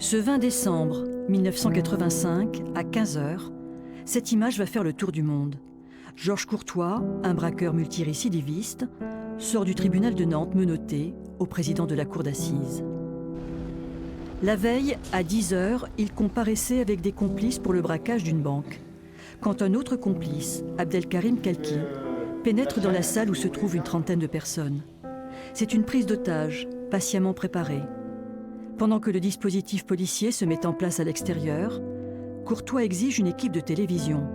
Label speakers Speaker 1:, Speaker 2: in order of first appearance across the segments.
Speaker 1: Ce 20 décembre 1985, à 15 h, cette image va faire le tour du monde. Georges Courtois, un braqueur multirécidiviste, sort du tribunal de Nantes menotté au président de la cour d'assises. La veille, à 10 h, il comparaissait avec des complices pour le braquage d'une banque. Quand un autre complice, Abdelkarim Kalki, pénètre dans la salle où se trouve une trentaine de personnes. C'est une prise d'otage, patiemment préparée. Pendant que le dispositif policier se met en place à l'extérieur, Courtois exige une équipe de télévision.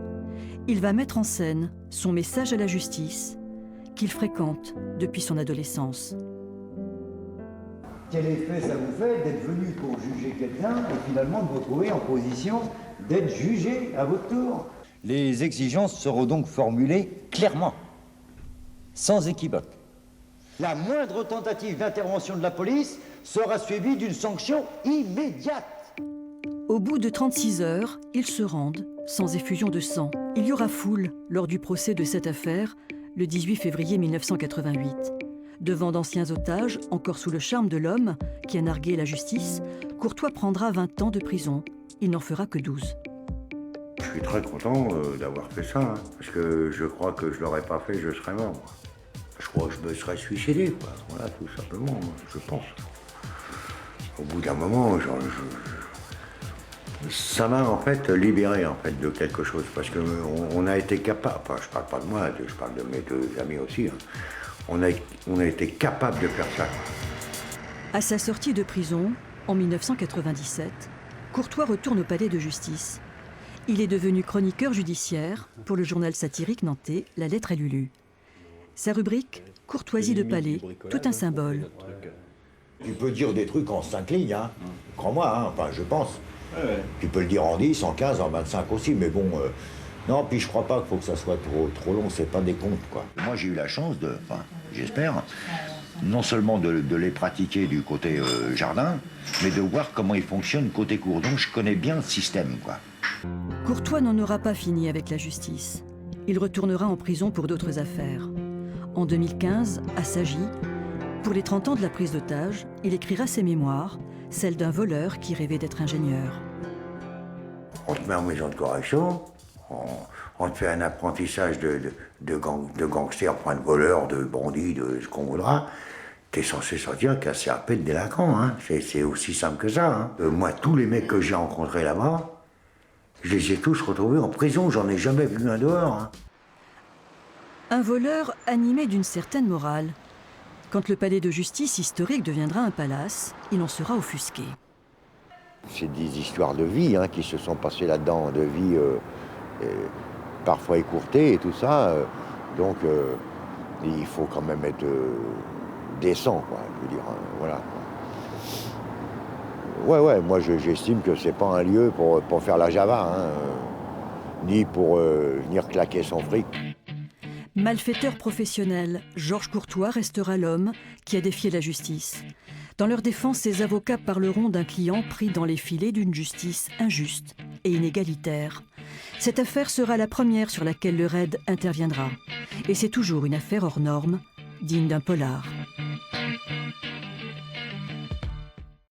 Speaker 1: Il va mettre en scène son message à la justice, qu'il fréquente depuis son adolescence.
Speaker 2: Quel effet ça vous fait d'être venu pour juger quelqu'un et finalement de vous retrouver en position d'être jugé à votre tour? Les exigences seront donc formulées clairement, sans équivoque. La moindre tentative d'intervention de la police sera suivie d'une sanction immédiate.
Speaker 1: Au bout de 36 heures, ils se rendent, sans effusion de sang. Il y aura foule lors du procès de cette affaire, le 18 février 1988. Devant d'anciens otages, encore sous le charme de l'homme qui a nargué la justice, Courtois prendra 20 ans de prison. Il n'en fera que 12.
Speaker 3: Je suis très content d'avoir fait ça, hein, parce que je crois que je l'aurais pas fait, je serais mort. Je crois que je me serais suicidé, quoi. Voilà, tout simplement, je pense. Au bout d'un moment, ça m'a en fait libéré en fait de quelque chose, parce qu'on a été capable, enfin je parle pas de moi, je parle de mes deux amis aussi, hein, on a été capable de faire ça.
Speaker 1: À sa sortie de prison, en 1997, Courtois retourne au palais de justice. Il est devenu chroniqueur judiciaire pour le journal satirique nantais La Lettre à Lulu. Sa rubrique, courtoisie de palais, tout un symbole.
Speaker 4: Tu peux dire des trucs en 5 lignes, hein. Crois-moi, hein. Enfin je pense. Ouais. Tu peux le dire en 10, en 15, en 25 aussi, mais bon... Non, puis je crois pas qu'il faut que ça soit trop long, c'est pas des contes, quoi. Moi j'ai eu la chance de, enfin j'espère, non seulement de les pratiquer du côté jardin, mais de voir comment ils fonctionnent côté cour. Donc je connais bien le système, quoi.
Speaker 1: Courtois n'en aura pas fini avec la justice. Il retournera en prison pour d'autres affaires. En 2015, à Sagy, pour les 30 ans de la prise d'otage, il écrira ses mémoires, celles d'un voleur qui rêvait d'être ingénieur.
Speaker 3: On te met en maison de correction, on te fait un apprentissage de gangster, point de voleur, de bandit, de ce qu'on voudra. T'es censé sortir casser à peine délinquant, hein. C'est aussi simple que ça, hein. Moi, tous les mecs que j'ai rencontrés là-bas, je les ai tous retrouvés en prison, j'en ai jamais vu un dehors, hein.
Speaker 1: Un voleur animé d'une certaine morale. Quand le palais de justice historique deviendra un palace, il en sera offusqué.
Speaker 4: C'est des histoires de vie, hein, qui se sont passées là-dedans, de vie parfois écourtées et tout ça. Donc il faut quand même être décent, quoi, je veux dire, voilà. Ouais, moi j'estime que c'est pas un lieu pour faire la java, hein, ni pour venir claquer son fric.
Speaker 1: Malfaiteur professionnel, Georges Courtois restera l'homme qui a défié la justice. Dans leur défense, ses avocats parleront d'un client pris dans les filets d'une justice injuste et inégalitaire. Cette affaire sera la première sur laquelle le RAID interviendra. Et c'est toujours une affaire hors norme, digne d'un polar.